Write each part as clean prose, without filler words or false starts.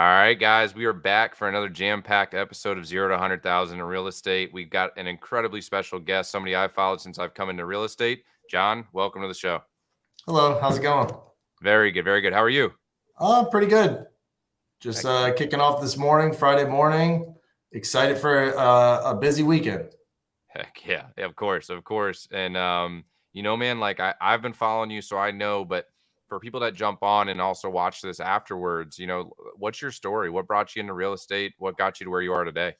All right, guys, we are back for another jam-packed episode of 0 to 100,000 in real estate. We've got an incredibly special guest, somebody I've followed since I've come into real estate. Jon, welcome to the show. Hello, how's it going? Very good, very good. How are you? Pretty good. Just kicking off this morning, Friday morning. Excited for a busy weekend. Heck yeah, of course. And man, like I've been following you, so I know. But for people that jump on and also watch this afterwards, what's your story? What brought you into real estate? What got you to where you are today?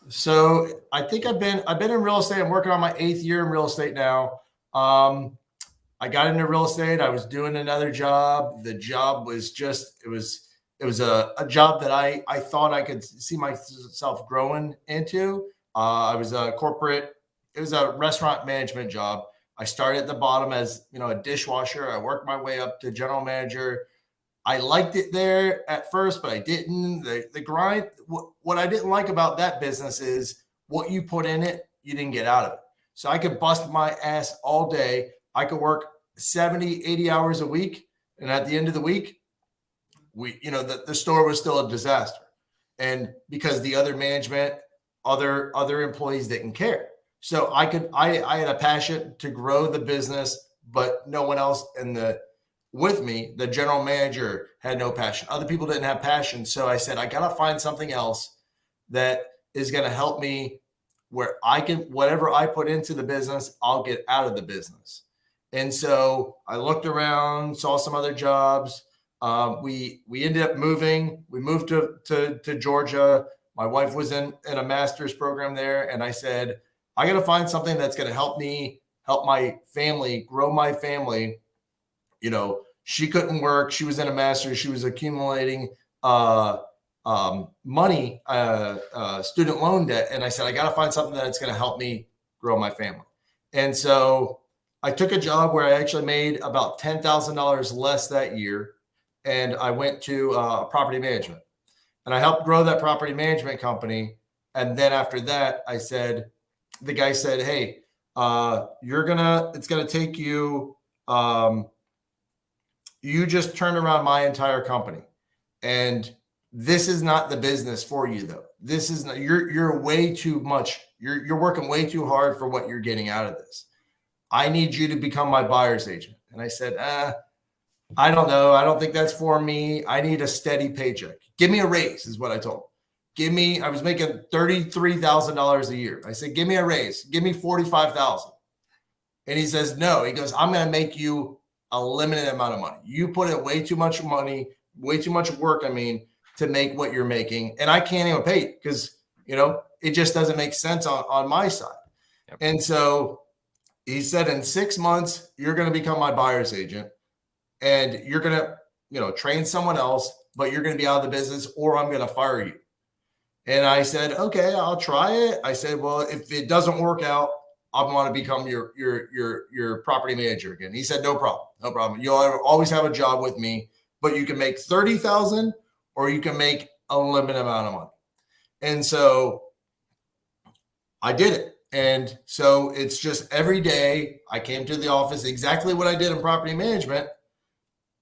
So I think I've been in real estate. I'm working on my 8th year in real estate now. I got into real estate. I was doing another job. The job was it was a job that I thought I could see myself growing into. I was it was a restaurant management job. I started at the bottom as, a dishwasher. I worked my way up to general manager. I liked it there at first, but I didn't. The grind, what I didn't like about that business is what you put in it, you didn't get out of it. So I could bust my ass all day. I could work 70, 80 hours a week. And at the end of the week, the store was still a disaster. And because the other management, other employees didn't care. So I had a passion to grow the business, but no one else with me, the general manager, had no passion. Other people didn't have passion. So I said, I got to find something else that is going to help me where I can, whatever I put into the business, I'll get out of the business. And so I looked around, saw some other jobs. We ended up moving. We moved to Georgia. My wife was in a master's program there. And I said, I got to find something that's going to help me, help my family, grow my family. She couldn't work. She was in a master's. She was accumulating money, student loan debt. And I said, I got to find something that's going to help me grow my family. And so I took a job where I actually made about $10,000 less that year. And I went to property management. And I helped grow that property management company. And then after that, the guy said, hey, it's going to take you, you just turned around my entire company. And this is not the business for you though. This is not, you're way too much. You're working way too hard for what you're getting out of this. I need you to become my buyer's agent. And I said, I don't know. I don't think that's for me. I need a steady paycheck. Give me a raise is what I told him. I was making $33,000 a year. I said, give me a raise. Give me $45,000. And he says, no. He goes, I'm going to make you a limited amount of money. You put in way too much money, way too much work, to make what you're making. And I can't even pay it because, it just doesn't make sense on my side. Yep. And so he said, in 6 months, you're going to become my buyer's agent and you're going to, train someone else, but you're going to be out of the business or I'm going to fire you. And I said, okay, I'll try it. I said, well, if it doesn't work out, I want to become your property manager again. He said, no problem. You'll always have a job with me, but you can make $30,000 or you can make a limited amount of money. And so I did it. And so it's just every day I came to the office, exactly what I did in property management,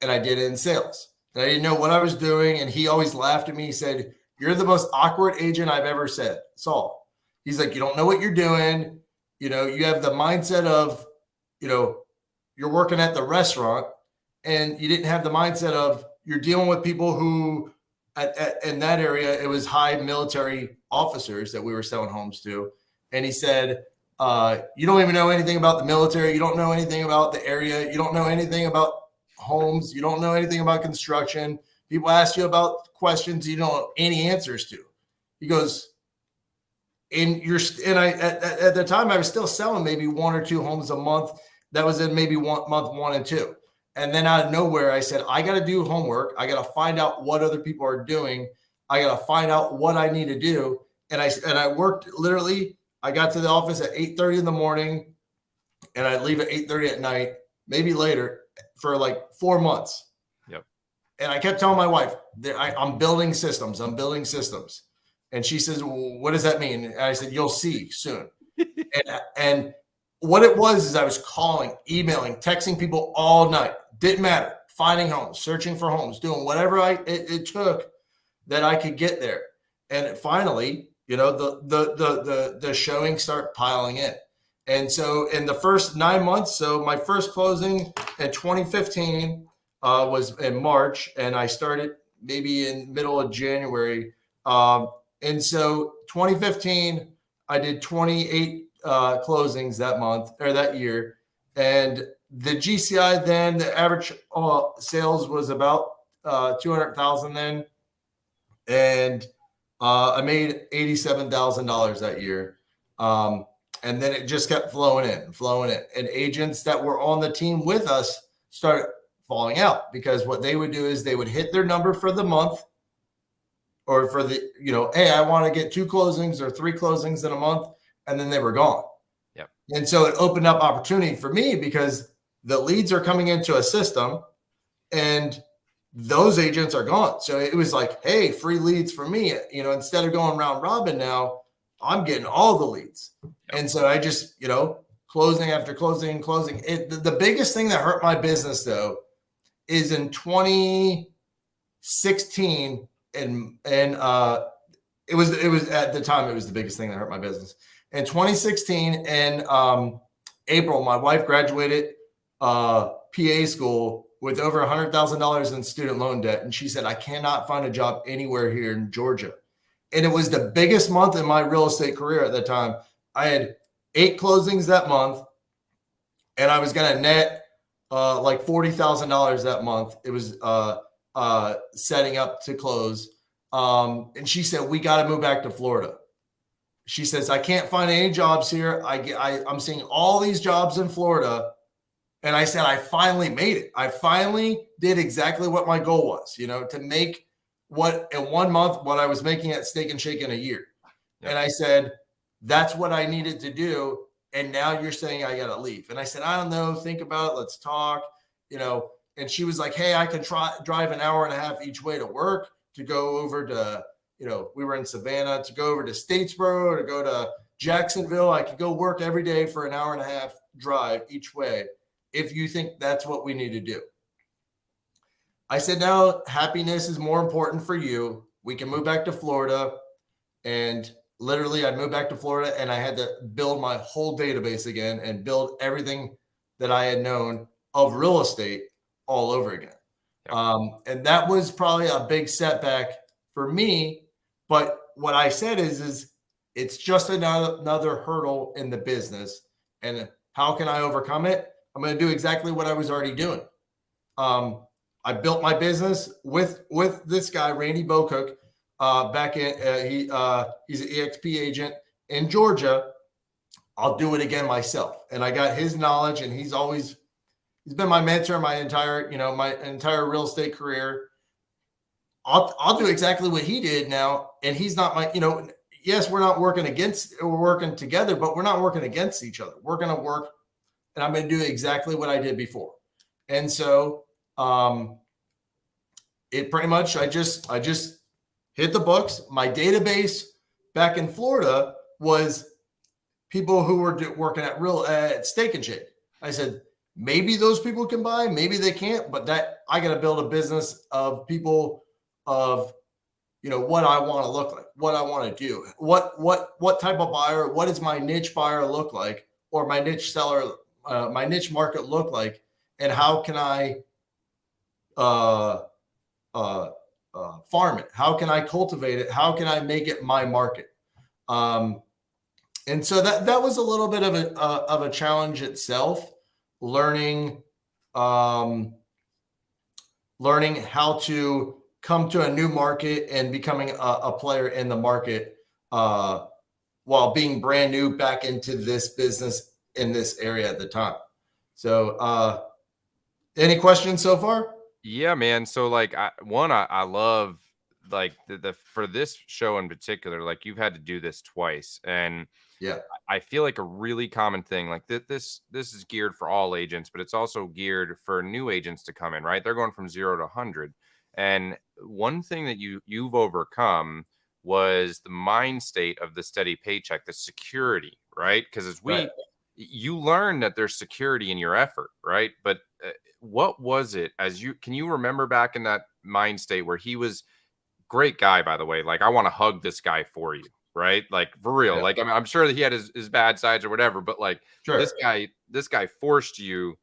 and I did it in sales. And I didn't know what I was doing. And he always laughed at me. He said, you're the most awkward agent I've ever saw. He's like, you don't know what you're doing. You have the mindset of, you're working at the restaurant and you didn't have the mindset of you're dealing with people who in that area, it was high military officers that we were selling homes to. And he said, you don't even know anything about the military. You don't know anything about the area. You don't know anything about homes. You don't know anything about construction. People ask you about questions you don't know any answers to. He goes, at the time I was still selling maybe 1 or 2 homes a month. That was in maybe month 1 and 2. And then out of nowhere, I said, I got to do homework. I got to find out what other people are doing. I got to find out what I need to do. And I worked literally, I got to the office at 8:30 in the morning and I'd leave at 8:30 at night, maybe later, for like 4 months. Yep. And I kept telling my wife, I'm building systems. And she says, well, what does that mean? And I said, you'll see soon. and what it was is I was calling, emailing, texting people all night. Didn't matter. Finding homes, searching for homes, doing whatever it took that I could get there. And finally, the showings start piling in. And so in the first 9 months, so my first closing in 2015 was in March, and I started maybe in middle of January. And so 2015, I did 28 closings that month or that year. And the GCI then, the average sales was about 200,000 then. And I made $87,000 that year. And then it just kept flowing in, flowing in. And agents that were on the team with us started falling out, because what they would do is they would hit their number for the month, or for the, hey, I want to get 2 closings or 3 closings in a month, and then they were gone. Yep. And so it opened up opportunity for me, because the leads are coming into a system and those agents are gone. So it was like, hey, free leads for me. Instead of going round robin, now I'm getting all the leads. Yep. And so I just, closing after closing. The biggest thing that hurt my business, though, is in 2016, and it was at the time, it was the biggest thing that hurt my business. In 2016, in April, my wife graduated PA school with over $100,000 in student loan debt, and she said, I cannot find a job anywhere here in Georgia. And it was the biggest month in my real estate career at that time. I had 8 closings that month, and I was going to net like $40,000 that month. It was setting up to close. And she said, we got to move back to Florida. She says, I can't find any jobs here. I'm seeing all these jobs in Florida. And I said, I finally made it. I finally did exactly what my goal was, to make what in 1 month, what I was making at Steak and Shake in a year. Yep. And I said, that's what I needed to do. And now you're saying I got to leave. And I said, I don't know. Think about it. Let's talk, And she was like, hey, I can drive an hour and a half each way to work, to go over to, we were in Savannah, to go over to Statesboro, to go to Jacksonville. I could go work every day for an hour and a half drive each way, if you think that's what we need to do. I said, now happiness is more important for you. We can move back to Florida. And literally I moved back to Florida, and I had to build my whole database again and build everything that I had known of real estate all over again. Yep. And that was probably a big setback for me. But what I said is it's just another hurdle in the business. And how can I overcome it? I'm going to do exactly what I was already doing. I built my business with this guy, Randy Bocook, back in, he's an EXP agent in Georgia. I'll do it again myself. And I got his knowledge, and he's been my mentor my entire real estate career. I'll do exactly what he did now. And he's not my, yes, we're working together, but we're not working against each other. We're going to work, and I'm going to do exactly what I did before. And so it pretty much, I just hit the books. My database back in Florida was people who were working at Steak and Shake. I said, maybe those people can buy, maybe they can't, but that I got to build a business of people of, what I want to look like, what I want to do, what type of buyer, what does my niche buyer look like, or my niche seller, my niche market look like, and how can I farm it? How can I cultivate it? How can I make it my market? And so that was a little bit of a challenge itself, learning how to come to a new market and becoming a player in the market while being brand new back into this business in this area at the time. So any questions so far? Yeah, man. So like I love like the for this show in particular, like you've had to do this twice. And yeah, I feel like a really common thing, like this is geared for all agents, but it's also geared for new agents to come in, right? They're going from 0 to 100. And one thing that you've overcome was the mind state of the steady paycheck, the security, right? Because you learn that there's security in your effort, right? But what was it can you remember back in that mind state where he was great guy, by the way. Like, I want to hug this guy for you, right? Like, for real. Yeah. Like, I mean, I'm sure that he had his bad sides or whatever, but like Sure. this guy forced you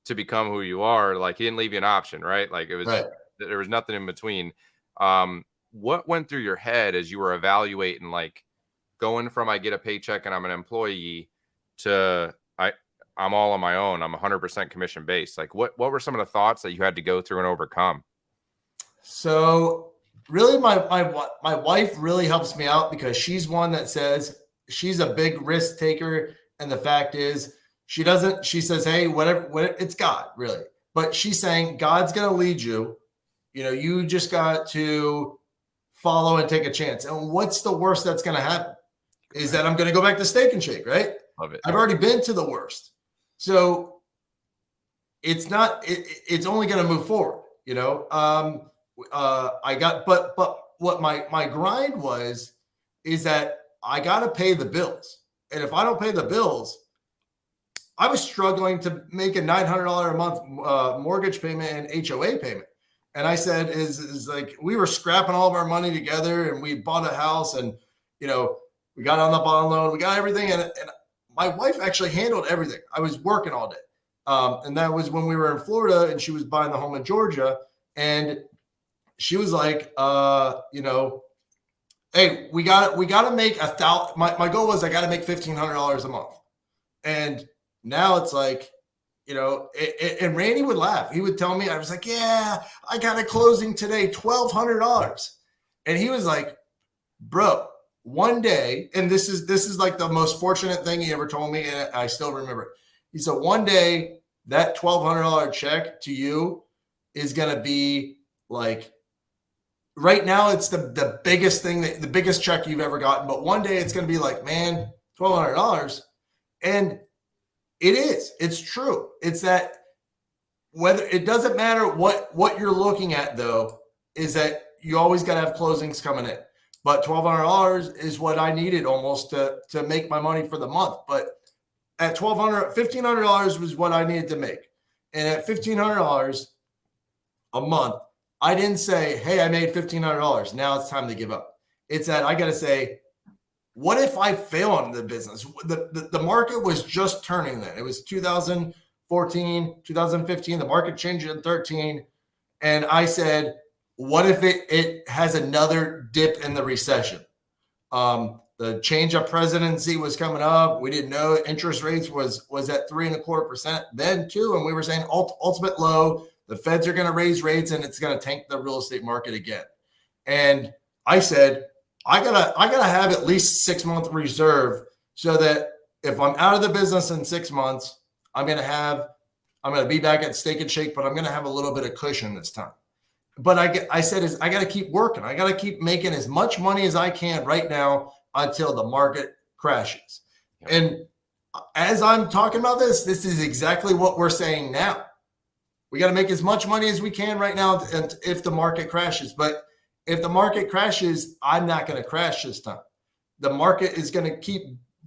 to become who you are. Like, he didn't leave you an option, right? Like, Right. there was nothing in between. What went through your head as you were evaluating, like, going from I get a paycheck and I'm an employee to I'm all on my own. I'm 100% commission based. Like, what were some of the thoughts that you had to go through and overcome? So really, my wife really helps me out because she's one that says she's a big risk taker, and the fact is she doesn't. She says, "Hey, whatever, it's God, really." But she's saying God's going to lead you. You know, you just got to follow and take a chance. And what's the worst that's going to happen? Is that I'm going to go back to Steak and Shake, right? Love it. I've already been to the worst. So it's not, it's only going to move forward, you know? I got, but what my grind was, is that I got to pay the bills. And if I don't pay the bills, I was struggling to make a $900 a month mortgage payment and HOA payment. And I said, is like, we were scrapping all of our money together and we bought a house and, you know, we got on the bond loan, we got everything. And my wife actually handled everything. I was working all day. And that was when we were in Florida and she was buying the home in Georgia. And she was like, you know, hey, we got to make $1,000. My goal was I got to make $1,500 a month. And now it's like, you know, and Randy would laugh. He would tell me, I was like, yeah, I got a closing today, $1,200. And he was like, bro, one day, and this is like the most fortunate thing he ever told me, and I still remember it. He said, one day that $1,200 check to you is going to be like, right now it's the biggest thing, the biggest check you've ever gotten. But one day it's going to be like, man, $1,200. And it's true. It's that whether it doesn't matter what you're looking at, though, is that you always got to have closings coming in. But $1,200 is what I needed almost to make my money for the month. But at $1,500 was what I needed to make. And at $1,500 a month, I didn't say, hey, I made $1,500. Now it's time to give up. It's that I got to say, what if I fail in the business? The market was just turning then. It was 2014, 2015. The market changed in 13. And I said, what if it has another dip in the recession? The change of presidency was coming up. We didn't know interest rates was at 3.25% then too. And we were saying ultimate low. The Feds are going to raise rates and it's going to tank the real estate market again. And I said, I gotta have at least 6-month reserve so that if I'm out of the business in 6 months, I'm gonna be back at Steak and Shake, but I'm gonna have a little bit of cushion this time. But I said I gotta keep working. I gotta keep making as much money as I can right now until the market crashes. Yep. And as I'm talking about this is exactly what we're saying now. We got to make as much money as we can right now, and if the market crashes. But if the market crashes, I'm not going to crash this time. The market is going to keep,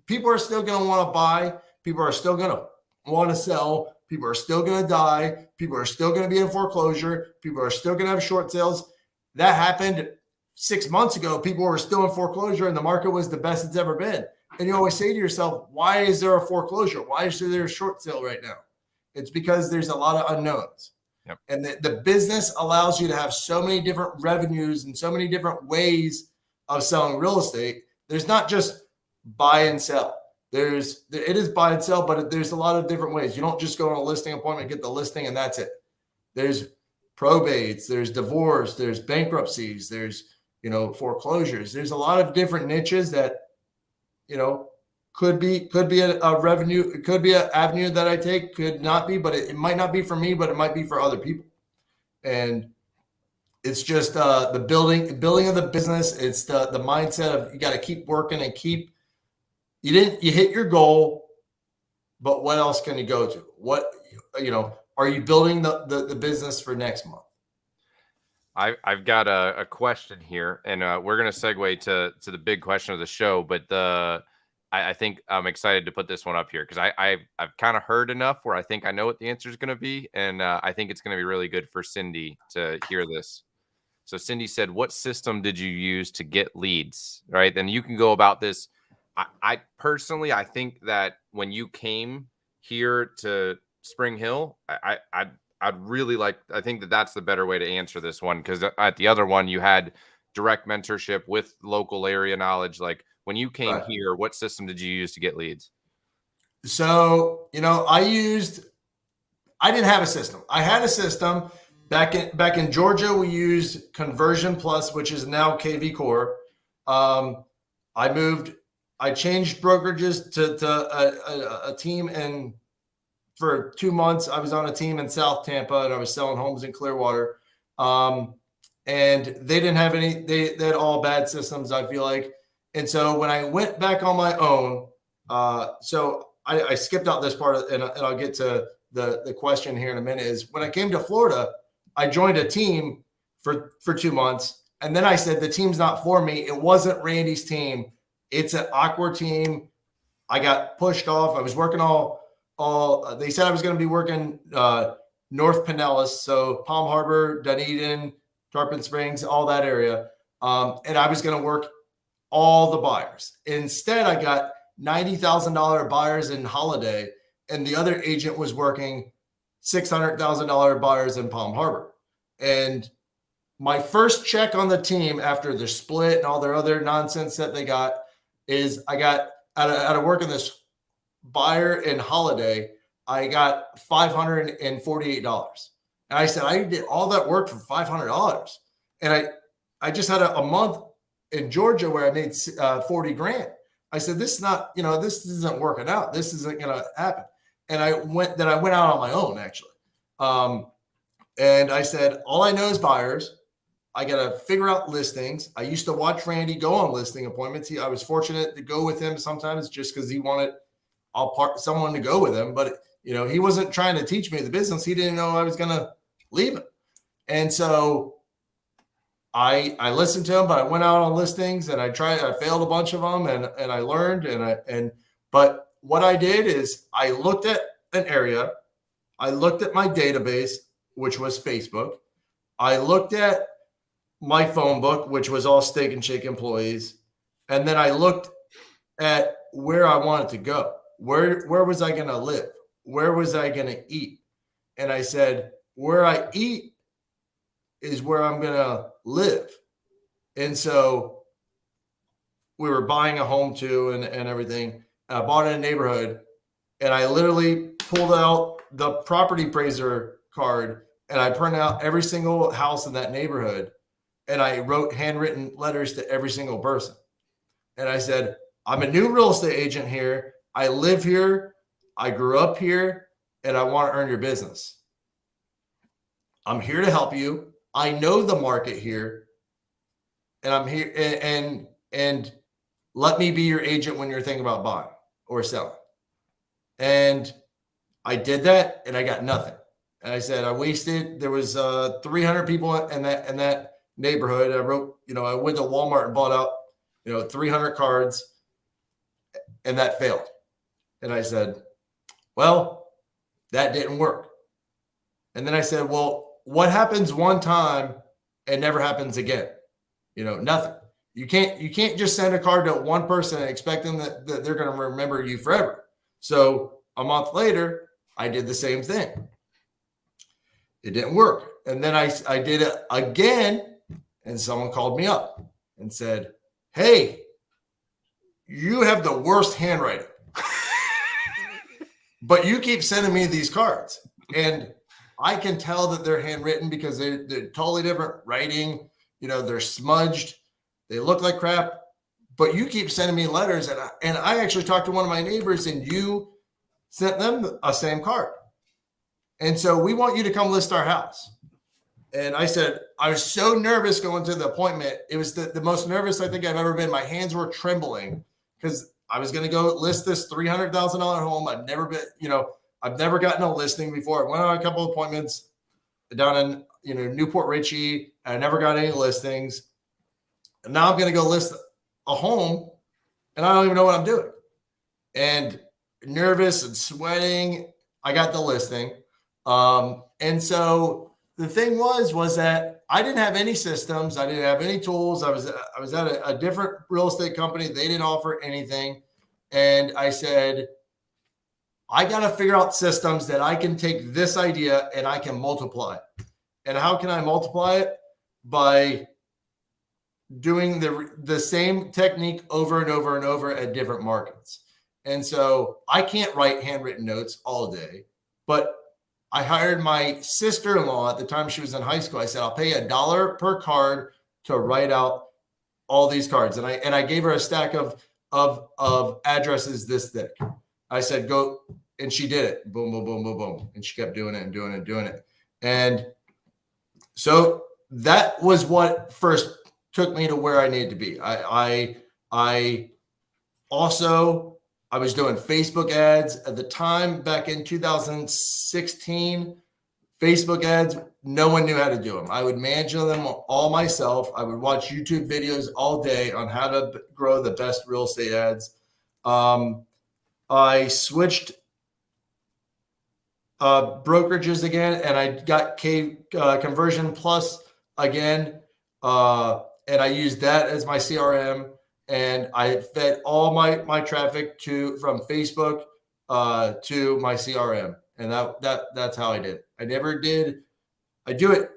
people are still going to want to buy. People are still going to want to sell. People are still going to die. People are still going to be in foreclosure. People are still going to have short sales. That happened 6 months ago. People were still in foreclosure and the market was the best it's ever been. And you always say to yourself, why is there a foreclosure? Why is there a short sale right now? It's because there's a lot of unknowns. Yep. And the business allows you to have so many different revenues and so many different ways of selling real estate. There's not just buy and sell. It is buy and sell, but there's a lot of different ways. You don't just go on a listing appointment, get the listing, and that's it. There's probates, there's divorce, there's bankruptcies, there's, you know, foreclosures. There's a lot of different niches that, you know, could be a revenue, it could be an avenue that I take, could not be, but it might not be for me, but it might be for other people. And it's just the building of the business. It's the mindset of you got to keep working and you hit your goal, but what else can you go to? What, you know, are you building the business for next month? I've got a question here, and we're going to segue to the big question of the show, but I think I'm excited to put this one up here because I've kind of heard enough where I think I know what the answer is going to be. And I think it's going to be really good for Cindy to hear this. So Cindy said, what system did you use to get leads? Right. Then you can go about this. I personally, I think that when you came here to Spring Hill, I'd really like, I think that that's the better way to answer this one. Cause at the other one, you had direct mentorship with local area knowledge. Like when you came Right. here, what system did you use to get leads? So, I didn't have a system. I had a system back in Georgia. We used Conversion Plus, which is now KV Core. Um, I changed brokerages to a team, and for 2 months, I was on a team in South Tampa, and I was selling homes in Clearwater. And they didn't have they had all bad systems, I feel like. And so when I went back on my own, so I skipped out this part, and I'll get to the question here in a minute. Is when I came to Florida, I joined a team for 2 months, and then I said the team's not for me. It wasn't Randy's team. It's an awkward team. I got pushed off. I was working all. They said I was going to be working North Pinellas, so Palm Harbor, Dunedin, Tarpon Springs, all that area, and I was going to work all the buyers. Instead, I got $90,000 buyers in Holiday, and the other agent was working $600,000 buyers in Palm Harbor. And my first check on the team after the split and all their other nonsense that they got is I got out of working this buyer in Holiday, I got $548. And I said, I did all that work for $500. And I just had a month in Georgia where I made 40 grand. I said, this is not, this isn't working out. This isn't going to happen. And I went out on my own, actually. And I said, all I know is buyers. I got to figure out listings. I used to watch Randy go on listing appointments. I was fortunate to go with him sometimes just because he wanted someone to go with him. But, he wasn't trying to teach me the business. He didn't know I was going to leave him. And so I listened to him, but I went out on listings and I failed a bunch of them, and I learned. But what I did is I looked at an area. I looked at my database, which was Facebook. I looked at my phone book, which was all Steak and Shake employees. And then I looked at where I wanted to go. Where was I going to live? Where was I going to eat? And I said, where I eat is where I'm going to live. And so we were buying a home too and everything. I bought in a neighborhood, and I literally pulled out the property appraiser card, and I printed out every single house in that neighborhood, and I wrote handwritten letters to every single person. And I said, I'm a new real estate agent here. I live here. I grew up here, and I want to earn your business. I'm here to help you. I know the market here, and I'm here, and let me be your agent when you're thinking about buying or selling. And I did that, and I got nothing. And I said, there was 300 people in that neighborhood. I wrote, I went to Walmart and bought out, 300 cards, and that failed. And I said, well, that didn't work. And then I said, well, what happens one time and never happens again? Nothing. You can't just send a card to one person and expect them that they're going to remember you forever. So a month later, I did the same thing. It didn't work. And then I did it again, and someone called me up and said, hey, you have the worst handwriting, but you keep sending me these cards. And I can tell that they're handwritten because they're totally different writing. They're smudged. They look like crap, but you keep sending me letters. And I actually talked to one of my neighbors, and you sent them a same card. And so we want you to come list our house. And I said, I was so nervous going to the appointment. It was the most nervous I think I've ever been. My hands were trembling because I was going to go list this $300,000 home. I've never been, I've never gotten a listing before. I went on a couple of appointments down in, Newport Richie. And I never got any listings. And now I'm going to go list a home, and I don't even know what I'm doing. And nervous and sweating, I got the listing. And so the thing was that I didn't have any systems. I didn't have any tools. I was at a different real estate company. They didn't offer anything. And I said, I got to figure out systems that I can take this idea and I can multiply it. And how can I multiply it? By doing the same technique over and over and over at different markets. And so I can't write handwritten notes all day, but I hired my sister-in-law at the time she was in high school. I said, I'll pay $1 per card to write out all these cards. And I gave her a stack of addresses this thick. I said, go. And she did it. Boom, boom, boom, boom, boom. And she kept doing it and doing it and doing it. And so that was what first took me to where I needed to be. I was doing Facebook ads at the time back in 2016. Facebook ads, no one knew how to do them. I would manage them all myself. I would watch YouTube videos all day on how to grow the best real estate ads. I switched brokerages again, and I got Conversion Plus again, and I used that as my CRM. And I fed all my traffic from Facebook to my CRM, and that's how I did it. I do it,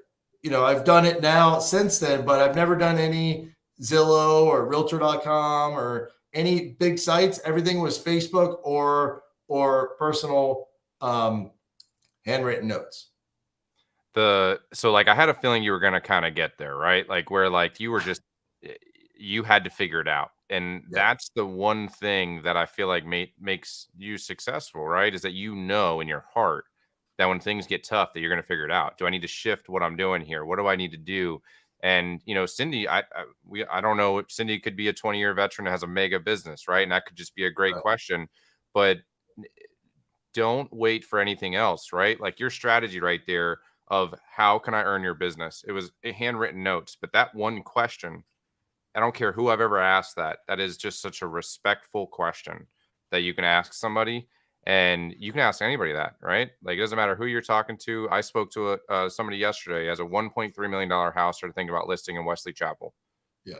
I've done it now since then, but I've never done any Zillow or Realtor.com or any big sites. Everything was Facebook or personal handwritten notes. So like I had a feeling you were going to kind of get there, right? Like where like you were just you had to figure it out. And that's the one thing that I feel like makes you successful, right? Is that in your heart that when things get tough that you're going to figure it out. Do I need to shift what I'm doing here? What do I need to do? And Cindy, I don't know. Cindy could be a 20-year veteran that has a mega business, right? And that could just be a great question. But don't wait for anything else, right? Like your strategy right there of how can I earn your business? It was handwritten notes, but that one question, I don't care who I've ever asked that is just such a respectful question that you can ask somebody, and you can ask anybody that, right? Like it doesn't matter who you're talking to. I spoke to somebody yesterday as a $1.3 million house started thinking about listing in Wesley Chapel. Yeah.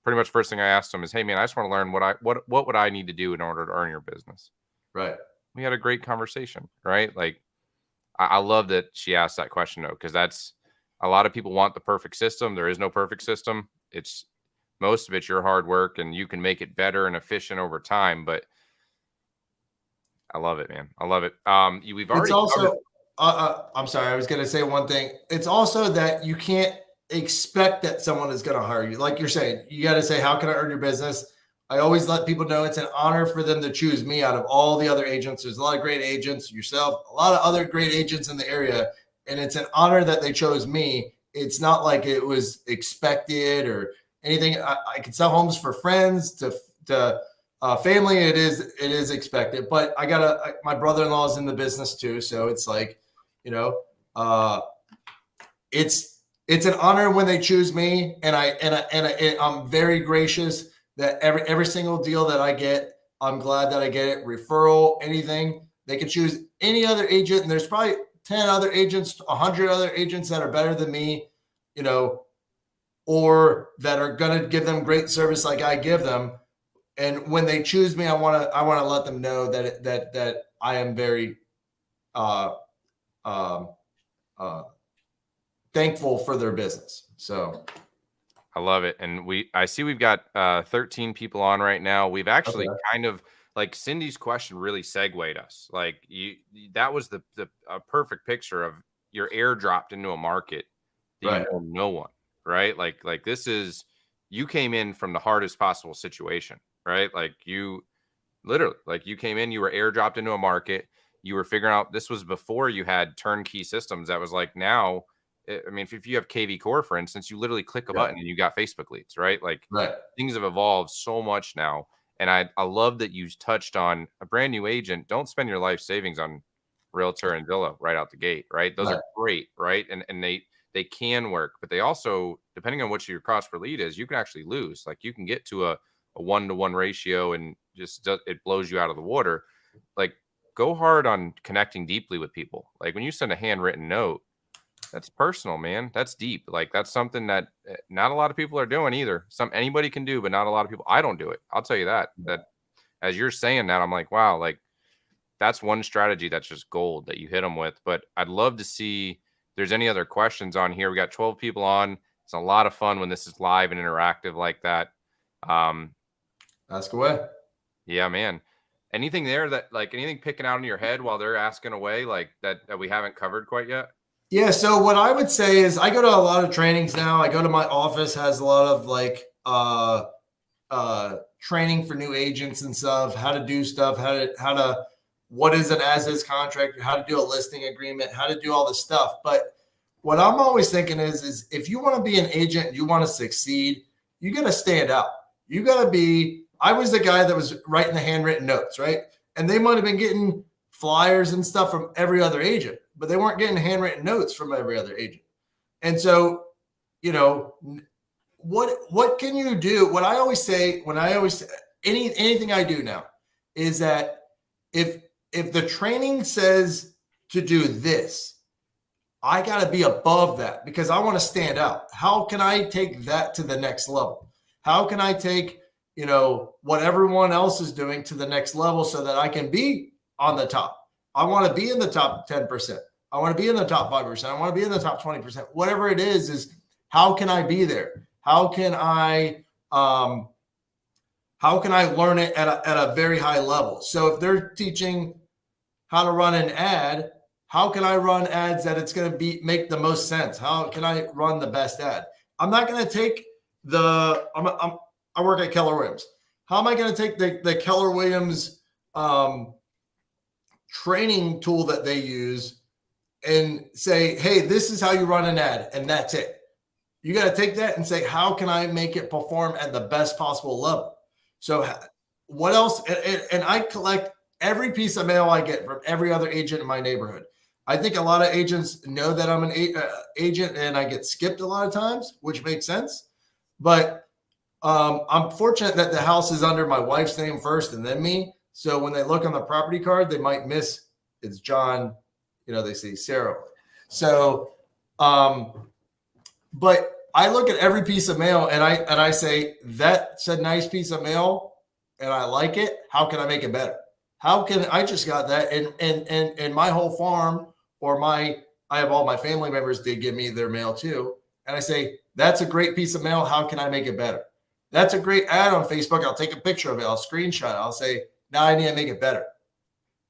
Pretty much first thing I asked him is, hey man, I just want to learn what would I need to do in order to earn your business? Right. We had a great conversation, right? Like I love that she asked that question though, because that's a lot of people want the perfect system. There is no perfect system. It's most of it's your hard work, and you can make it better and efficient over time. But I love it, man. I love it. We've already. It's also. I'm sorry. I was going to say one thing. It's also that you can't expect that someone is going to hire you. Like you're saying, you got to say, "How can I earn your business?" I always let people know it's an honor for them to choose me out of all the other agents. There's a lot of great agents, yourself, a lot of other great agents in the area, and it's an honor that they chose me. It's not like it was expected or anything. I can sell homes for friends to family. It is expected, but my brother-in-law is in the business too. So it's like, it's an honor when they choose me. And I'm very gracious that every single deal that I get, I'm glad that I get it. Referral, anything, they can choose any other agent. And there's probably 10 other agents, 100 other agents that are better than me, or that are going to give them great service like I give them. And when they choose me, I want to let them know that I am very thankful for their business. So I love it. And I see we've got 13 people on right now. We've actually kind of like Cindy's question really segued us. Like that was the perfect picture of your airdropped into a market that you know no one. Right. Like this is, you came in from the hardest possible situation, right? Like you literally, like you came in, you were airdropped into a market. You were figuring out, this was before you had turnkey systems. That was like now, I mean, if you have KV Core, for instance, you literally click a button and you got Facebook leads, right? Like things have evolved so much now. And I love that you touched on a brand new agent. Don't spend your life savings on Realtor and Zillow right out the gate, right? Those are great, right? And they can work, but they also, depending on what your cost per lead is, you can actually lose. Like you can get to a 1-to-1 ratio and just it blows you out of the water. Like go hard on connecting deeply with people. Like when you send a handwritten note, That's personal, man. That's deep. Like that's something that not a lot of people are doing either. Anybody can do, but not a lot of people. I don't do it. I'll tell you that. That as you're saying that, I'm like, wow, like that's one strategy that's just gold that you hit them with. But I'd love to see if there's any other questions on here. We got 12 people on. It's a lot of fun when this is live and interactive like that. Um, Ask away. yeah, man. Anything there that like anything picking out in your head while they're asking away like that we haven't covered quite yet? Yeah. So what I would say is I go to a lot of trainings now. I go to my office, has a lot of like training for new agents and stuff, how to do stuff, how to what is an as is contract, how to do a listing agreement, how to do all this stuff. But what I'm always thinking is if you want to be an agent, you want to succeed, you got to stand out. You got to be. I was the guy that was writing the handwritten notes, right? And they might have been getting flyers and stuff from every other agent, but they weren't getting handwritten notes from every other agent. And so, you know, what can you do? What I always say when I always anything I do now is that if the training says to do this, I got to be above that because I want to stand out. How can I take that to the next level? How can I take, what everyone else is doing to the next level so that I can be on the top? I want to be in the top 10%. I want to be in the top 5%. I want to be in the top 20%. Whatever it is how can I be there? How can I learn it at a very high level? So if they're teaching how to run an ad, how can I run ads that it's going to make the most sense? How can I run the best ad? I'm not going to take I work at Keller Williams. How am I going to take the Keller Williams training tool that they use and say, hey, this is how you run an ad, and that's it? You got to take that and say, how can I make it perform at the best possible level? So what else? And I collect every piece of mail I get from every other agent in my neighborhood. I think a lot of agents know that I'm an agent and I get skipped a lot of times, which makes sense. But I'm fortunate that the house is under my wife's name first and then me. So when they look on the property card, they might miss it's John, they say Sarah. So, but I look at every piece of mail and I say, that's a nice piece of mail and I like it. How can I make it better? How can I just got that and my whole farm I have all my family members, they give me their mail too. And I say, that's a great piece of mail. How can I make it better? That's a great ad on Facebook. I'll take a picture of it. I'll screenshot it. I'll say, now I need to make it better.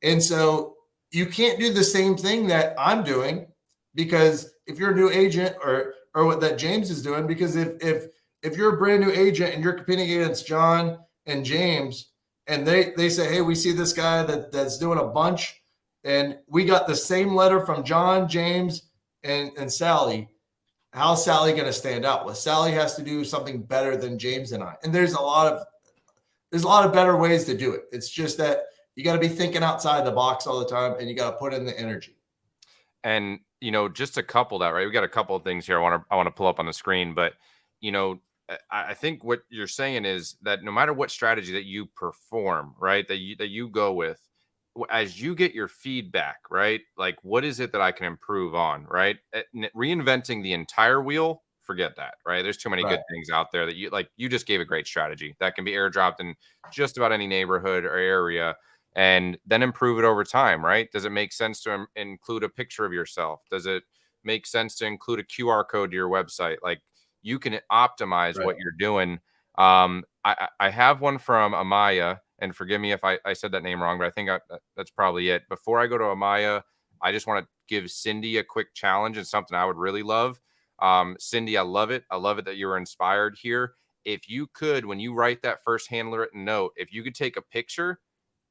And so you can't do the same thing that I'm doing because if you're a new agent or what that James is doing, because if you're a brand new agent and you're competing against John and James and they say, hey, we see this guy that's doing a bunch and we got the same letter from John, James, and Sally. How's Sally going to stand out? Well, Sally has to do something better than James and I. And there's a lot of better ways to do it. It's just that you got to be thinking outside the box all the time and you got to put in the energy. And, just to couple that, right? We got a couple of things here I want to pull up on the screen, but, I think what you're saying is that no matter what strategy that you perform, right, that you go with, as you get your feedback, right, like what is it that I can improve on, right? Reinventing the entire wheel, forget that, right? There's too many Right. good things out there that you just gave a great strategy that can be airdropped in just about any neighborhood or area and then improve it over time, right? Does it make sense to include a picture of yourself? Does it make sense to include a QR code to your website? Like you can optimize Right. what you're doing. I have one from Amaya, and forgive me if I said that name wrong, but I think that's probably it. Before I go to Amaya, I just want to give Cindy a quick challenge and something I would really love. Cindy, I love it. I love it that you were inspired here. If you could, when you write that first handwritten note, if you could take a picture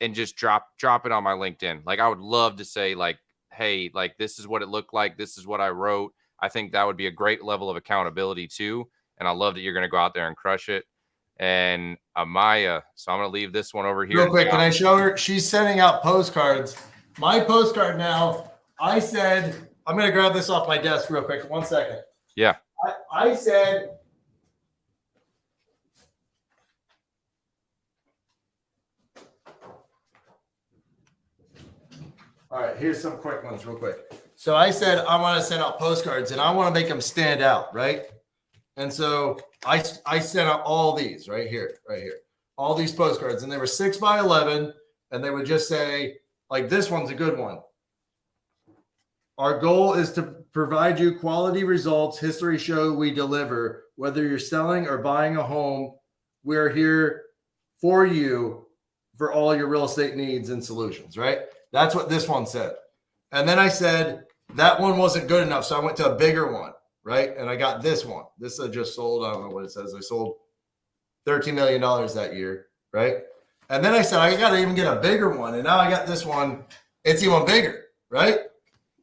and just drop it on my LinkedIn, like I would love to say, like, hey, like this is what it looked like. This is what I wrote. I think that would be a great level of accountability too. And I love that you're going to go out there and crush it. And Amaya, so I'm going to leave this one over here Real to quick, John. can I show her? She's sending out postcards. My postcard now, I said, I'm going to grab this off my desk real quick. 1 second. Yeah. I said, all right, here's some quick ones real quick. So I said, I want to send out postcards and I want to make them stand out, right? And so I sent out all these right here, all these postcards, and they were 6x11, and they would just say, like, this one's a good one. Our goal is to provide you quality results. History show we deliver. Whether you're selling or buying a home, we're here for you for all your real estate needs and solutions, right? That's what this one said. And then I said that one wasn't good enough, so I went to a bigger one, right? And I got this one. This I just sold. I don't know what it says. I sold $13 million that year, right? And then I said, I got to even get a bigger one. And now I got this one. It's even bigger, right?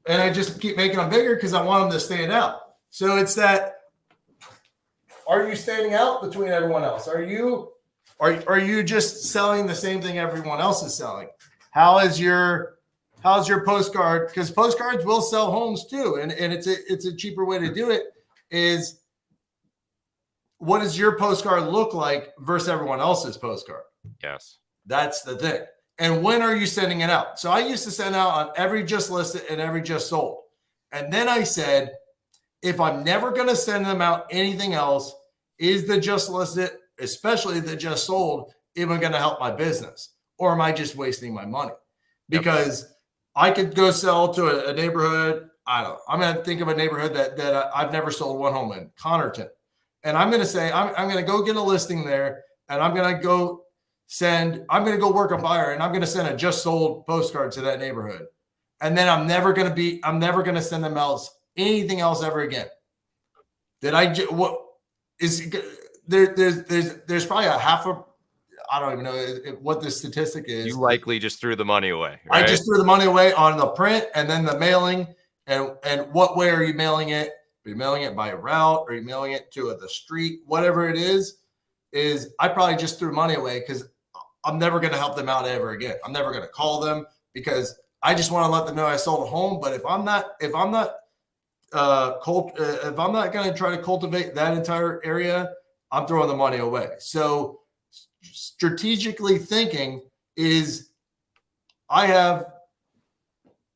And I just keep making them bigger because I want them to stand out. So it's that, are you standing out between everyone else? Are you just selling the same thing everyone else is selling? How's your postcard? Because postcards will sell homes too. And it's a cheaper way to do it is, what does your postcard look like versus everyone else's postcard? Yes. That's the thing. And when are you sending it out? So I used to send out on every just listed and every just sold. And then I said, if I'm never going to send them out anything else, is the just listed, especially the just sold, even going to help my business? Or am I just wasting my money? Because I could go sell to a neighborhood. I don't know. I'm going to think of a neighborhood that I've never sold one home in, Connerton. And I'm going to say, I'm going to go get a listing there, and I'm going to go work a buyer, and I'm going to send a just sold postcard to that neighborhood. And then I'm never going to send them else anything else ever again. There's probably a half a, I don't even know what the statistic is. You likely just threw the money away. Right? I just threw the money away on the print and then the mailing. And what way are you mailing it? Are you mailing it by route? Are you mailing it to the street? Whatever it is I probably just threw money away because I'm never going to help them out ever again. I'm never going to call them because I just want to let them know I sold a home. But if I'm not going to try to cultivate that entire area, I'm throwing the money away. So strategically thinking is, I have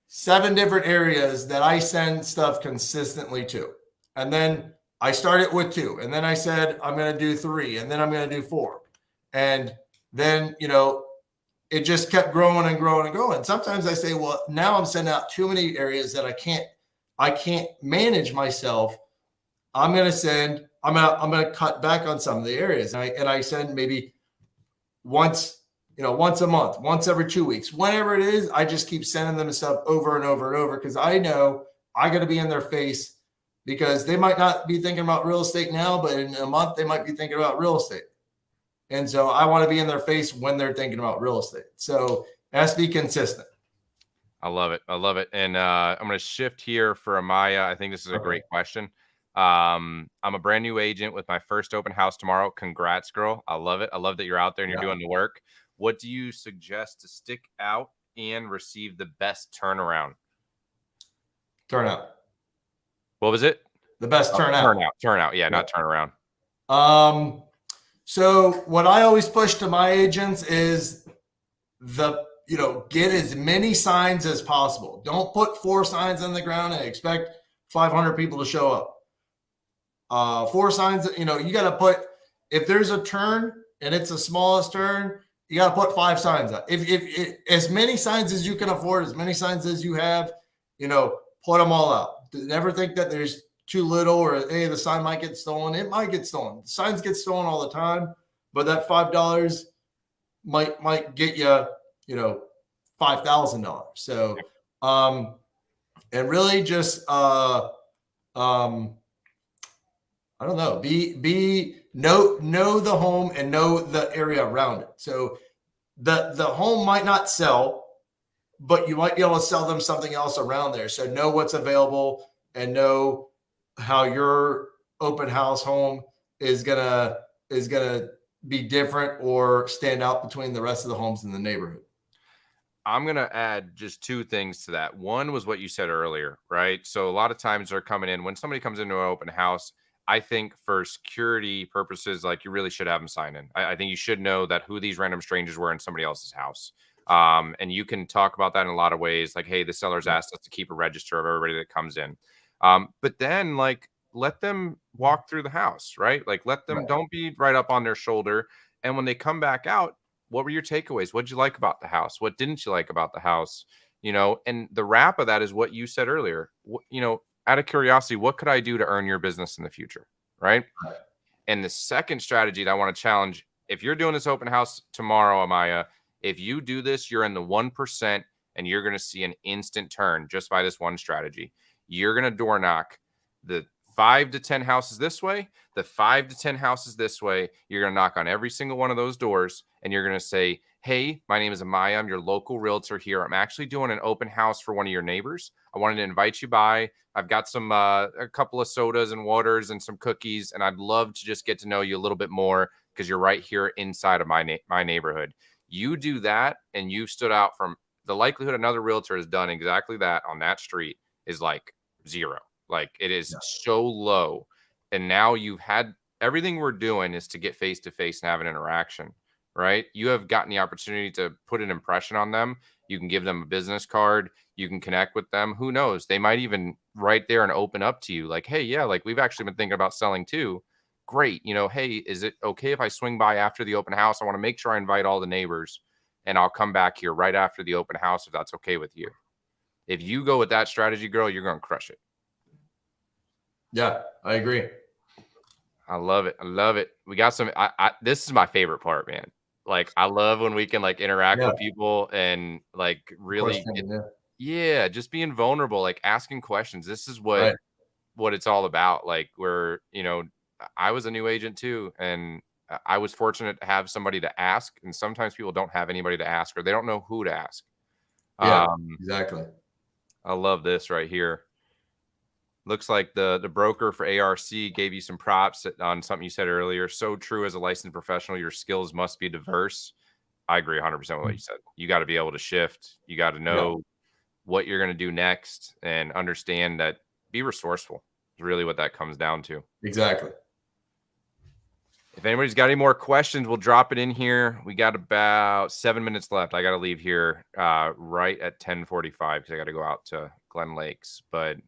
7 different areas that I send stuff consistently to. And then I started with 2. And then I said, I'm going to do 3. And then I'm going to do 4. And then, it just kept growing and growing and growing. Sometimes I say, well, now I'm sending out too many areas that I can't manage myself. I'm going to cut back on some of the areas. And I send maybe once a month, once every 2 weeks, whenever it is. I just keep sending them stuff over and over and over because I know I got to be in their face, because they might not be thinking about real estate now, but in a month they might be thinking about real estate. And so I want to be in their face when they're thinking about real estate. So it has to be consistent. I love it. And I'm going to shift here for Amaya. I think this is a great question. I'm a brand new agent with my first open house tomorrow. Congrats, girl. I love it. I love that you're out there and you're doing the work. What do you suggest to stick out and receive the best turnaround? Turnout. What was it? The best turnout. Turnout. Yeah, not turnaround. So what I always push to my agents is get as many signs as possible. Don't put 4 signs on the ground and expect 500 people to show up. 4 signs, you got to put, if there's a turn and it's the smallest turn, you got to put 5 signs up. If as many signs as you can afford, as many signs as you have, put them all out. Never think that there's too little or, hey, the sign might get stolen. It might get stolen. Signs get stolen all the time, but that $5 might get you, $5,000. So, and really just, I don't know, know the home and know the area around it. So the home might not sell, but you might be able to sell them something else around there. So know what's available and know how your open house home is gonna be different or stand out between the rest of the homes in the neighborhood. I'm going to add just 2 things to that. One was what you said earlier, right? So a lot of times they're coming in, when somebody comes into an open house, I think for security purposes, like, you really should have them sign in. I think you should know that who these random strangers were in somebody else's house. And you can talk about that in a lot of ways. Like, hey, the seller's asked us to keep a register of everybody that comes in. But then like let them walk through the house, right? Like let them, Right. don't be right up on their shoulder. And when they come back out, what were your takeaways? What did you like about the house? What didn't you like about the house? And the wrap of that is what you said earlier. Out of curiosity, what could I do to earn your business in the future? Right. Right. And the second strategy that I want to challenge, if you're doing this open house tomorrow, Amaya, if you do this, you're in the 1% and you're going to see an instant turn just by this one strategy. You're going to door knock the 5 to 10 houses this way, the 5 to 10 houses this way. You're going to knock on every single one of those doors and you're going to say, hey, my name is Amaya. I'm your local realtor here. I'm actually doing an open house for one of your neighbors. I wanted to invite you by. I've got some a couple of sodas and waters and some cookies, and I'd love to just get to know you a little bit more because you're right here inside of my neighborhood. You do that, and you've stood out from the likelihood another realtor has done exactly that on that street is like zero. Like it is so low. And now you've had everything we're doing is to get face to face and have an interaction, right? You have gotten the opportunity to put an impression on them. You can give them a business card. You can connect with them. Who knows? They might even right there and open up to you like, hey, yeah, like we've actually been thinking about selling too. Great. Hey, is it okay if I swing by after the open house? I want to make sure I invite all the neighbors and I'll come back here right after the open house if that's okay with you. If you go with that strategy, girl, you're going to crush it. Yeah, I agree. I love it. I love it. We got some, this is my favorite part, man. Like, I love when we can like interact with people and like really just being vulnerable, like asking questions. This is what it's all about. Like I was a new agent too. And I was fortunate to have somebody to ask. And sometimes people don't have anybody to ask or they don't know who to ask. Yeah, exactly. I love this right here. Looks like the broker for ARC gave you some props on something you said earlier. So true. As a licensed professional, your skills must be diverse. I agree 100% with what you said. You got to be able to shift. You got to know what you're going to do next and understand that. Be resourceful is really what that comes down to. Exactly. If anybody's got any more questions, we'll drop it in here. We got about 7 minutes left. I got to leave here right at 10:45 because I got to go out to Glen Lakes. But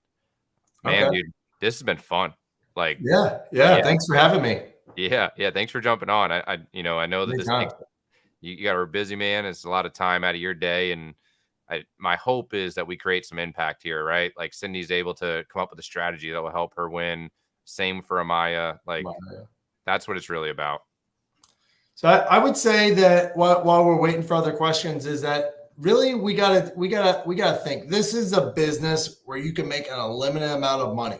man, dude, this has been fun. Like, yeah. Thanks for having me. Yeah. Thanks for jumping on. I know that this takes, you got a busy man. It's a lot of time out of your day, and my hope is that we create some impact here, right? Like Cindy's able to come up with a strategy that will help her win. Same for Amaya. Like that's what it's really about. So I would say that while we're waiting for other questions, is that really we gotta think. This is a business where you can make an unlimited amount of money,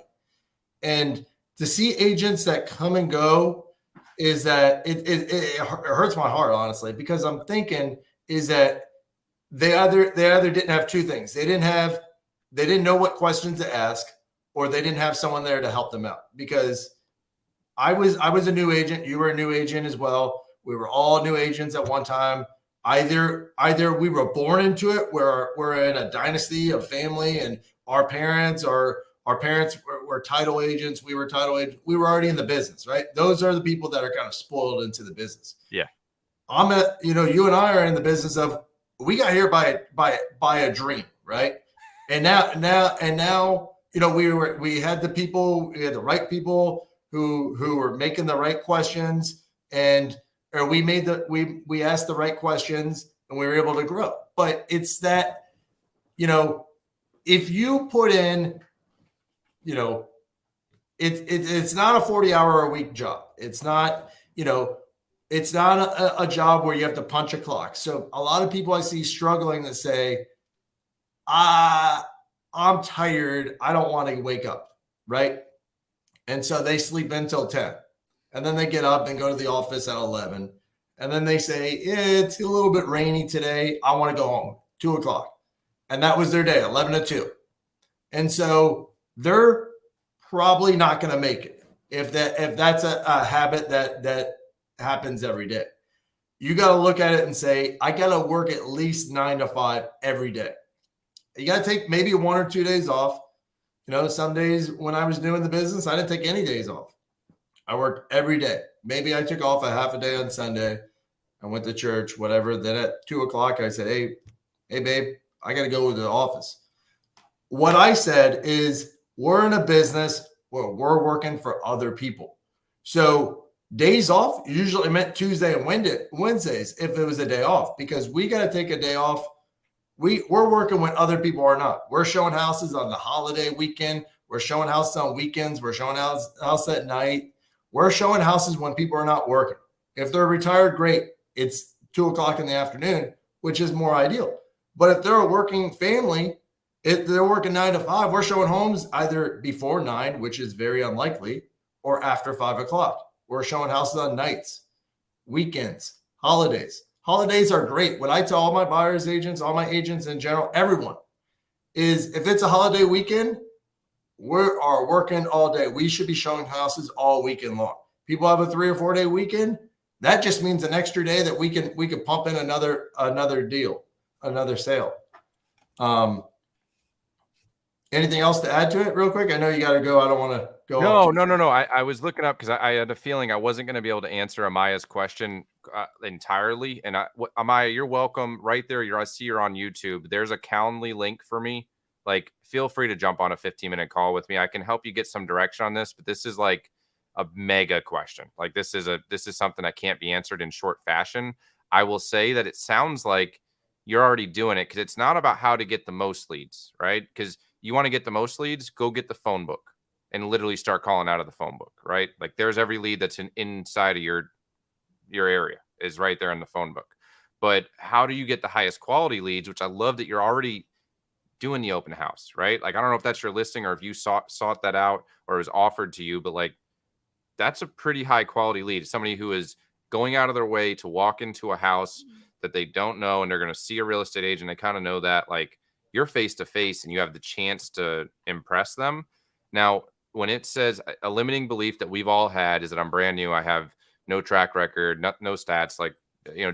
and to see agents that come and go is that it hurts my heart, honestly, because I'm thinking is that they either didn't have two things. They didn't know what questions to ask, or they didn't have someone there to help them out. Because I was a new agent. You were a new agent as well. We were all new agents at one time. Either we were born into it, where we're in a dynasty of family, and our parents were title agents. We were title agents. We were already in the business, right? Those are the people that are kind of spoiled into the business. Yeah. You and I are in the business of, we got here by a dream, right? And now, we had the right people who were making the right questions, we asked the right questions, and we were able to grow. But it's that, if you put in, it's not a 40-hour-a-week job. It's not, it's not a job where you have to punch a clock. So a lot of people I see struggling that say, I'm tired. I don't want to wake up, right? And so they sleep until 10. And then they get up and go to the office at 11. And then they say, it's a little bit rainy today. I want to go home, 2 o'clock. And that was their day, 11 to 2. And so they're probably not going to make it if that's a habit that happens every day. You got to look at it and say, I got to work at least 9 to 5 every day. You got to take maybe 1 or 2 days off. Some days when I was doing the business, I didn't take any days off. I worked every day. Maybe I took off a half a day on Sunday, I went to church, whatever. Then at 2:00, I said, hey, babe, I got to go to the office. What I said is, we're in a business where we're working for other people. So days off usually meant Tuesday and Wednesdays if it was a day off, because we got to take a day off. We're working when other people are not. We're showing houses on the holiday weekend. We're showing houses on weekends. We're showing house at night. We're showing houses when people are not working. If they're retired, great. It's 2:00 in the afternoon, which is more ideal. But if they're a working family, if they're working 9 to 5, we're showing homes either before 9, which is very unlikely, or after 5:00. We're showing houses on nights, weekends, holidays. Holidays are great. What I tell all my buyers agents, all my agents in general, everyone, is if it's a holiday weekend, we are working all day. We should be showing houses all weekend long. People have a 3 or 4 day weekend. That just means an extra day that we can pump in another deal, another sale. Anything else to add to it real quick? I know you got to go. I don't want to go. No. I was looking up because I had a feeling I wasn't going to be able to answer Amaya's question entirely. And Amaya, you're welcome right there. I see you're on YouTube. There's a Calendly link for me. Like, feel free to jump on a 15-minute call with me. I can help you get some direction on this, but this is like a mega question. Like, this is something that can't be answered in short fashion. I will say that it sounds like you're already doing it, because it's not about how to get the most leads, right? Because you want to get the most leads, go get the phone book and literally start calling out of the phone book, right? Like, there's every lead that's inside of your area is right there in the phone book. But how do you get the highest quality leads? Which I love that you're already doing the open house, right? Like, I don't know if that's your listing or if you sought that out or it was offered to you, but like, that's a pretty high quality lead. Somebody who is going out of their way to walk into a house that they don't know, and they're going to see a real estate agent. They kind of know that, like, you're face to face and you have the chance to impress them. Now, when it says a limiting belief that we've all had is that I'm brand new, I have no track record, no stats. Like,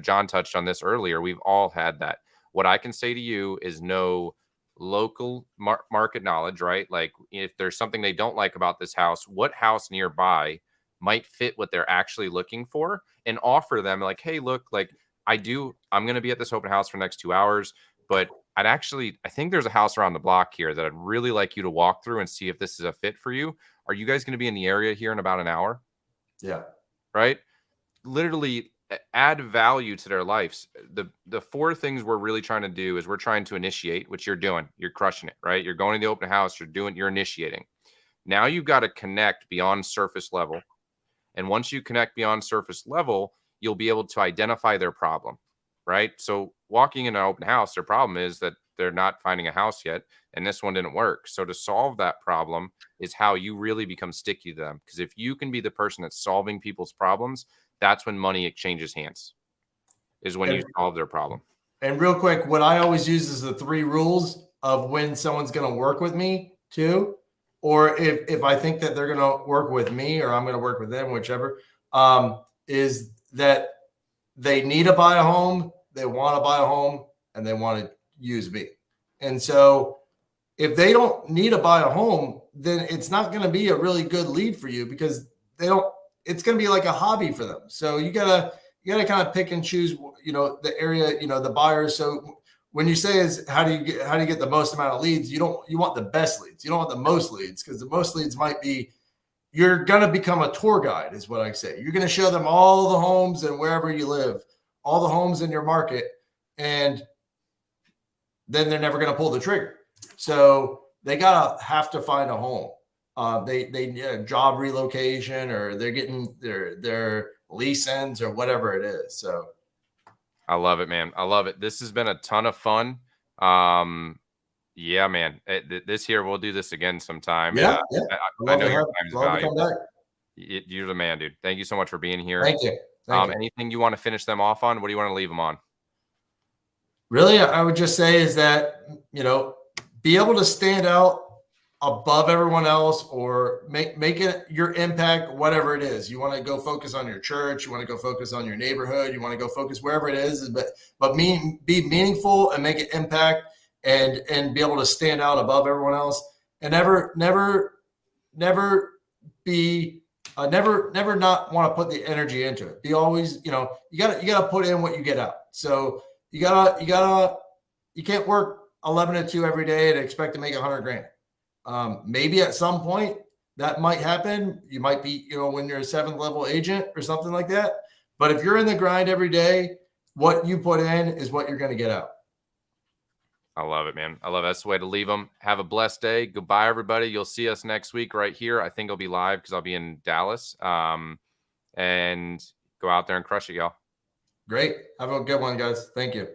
John touched on this earlier. We've all had that. What I can say to you is no local market knowledge, right? Like, if there's something they don't like about this house, what house nearby might fit what they're actually looking for, and offer them like, hey, look, like, I'm going to be at this open house for the next 2 hours, but I think there's a house around the block here that I'd really like you to walk through and see if this is a fit for you. Are you guys going to be in the area here in about an hour? Yeah. Right. Literally add value to their lives. The 4 things we're really trying to do is we're trying to initiate, which you're doing. You're crushing it, right? You're going to the open house. You're initiating. Now you've got to connect beyond surface level. And once you connect beyond surface level, you'll be able to identify their problem, right? So walking in an open house, their problem is that they're not finding a house yet, and this one didn't work. So to solve that problem is how you really become sticky to them. Because if you can be the person that's solving people's problems, that's when money exchanges hands, is when you solve their problem. And real quick, what I always use is the 3 rules of when someone's going to work with me too, or if I think that they're going to work with me or I'm going to work with them, whichever, is that they need to buy a home, they want to buy a home, and they want to use me. And so if they don't need to buy a home, then it's not going to be a really good lead for you, because it's going to be like a hobby for them. So you gotta kind of pick and choose, the area, the buyers. So when you say is how do you get the most amount of leads, you want the best leads. You don't want the most leads, because the most leads might be, you're going to become a tour guide is what I say. You're going to show them all the homes and wherever you live, all the homes in your market, and then they're never going to pull the trigger. So they have to find a home. They need a job relocation, or they're getting their lease ends, or whatever it is. So I love it, man. I love it. This has been a ton of fun. Yeah, man. This year we'll do this again sometime. Yeah. I know your time's valuable. You're the man, dude. Thank you so much for being here. Thank you. Anything you want to finish them off on? What do you want to leave them on? Really, I would just say is that, be able to stand out above everyone else, or make it your impact, whatever it is. You want to go focus on your church, you want to go focus on your neighborhood, you want to go focus wherever it is, but be meaningful and make an impact, and be able to stand out above everyone else, and never be Never not want to put the energy into it. Be always, you know, you gotta put in what you get out. So you can't work 11 to 2 every day and expect to make 100 grand. Maybe at some point that might happen. You might be, you know, when you're a 7th level agent or something like that. But if you're in the grind every day, what you put in is what you're going to get out. I love it, man. I love it. That's the way to leave them. Have a blessed day. Goodbye, everybody. You'll see us next week right here. I think I'll be live because I'll be in Dallas. And go out there and crush it, y'all. Great. Have a good one, guys. Thank you.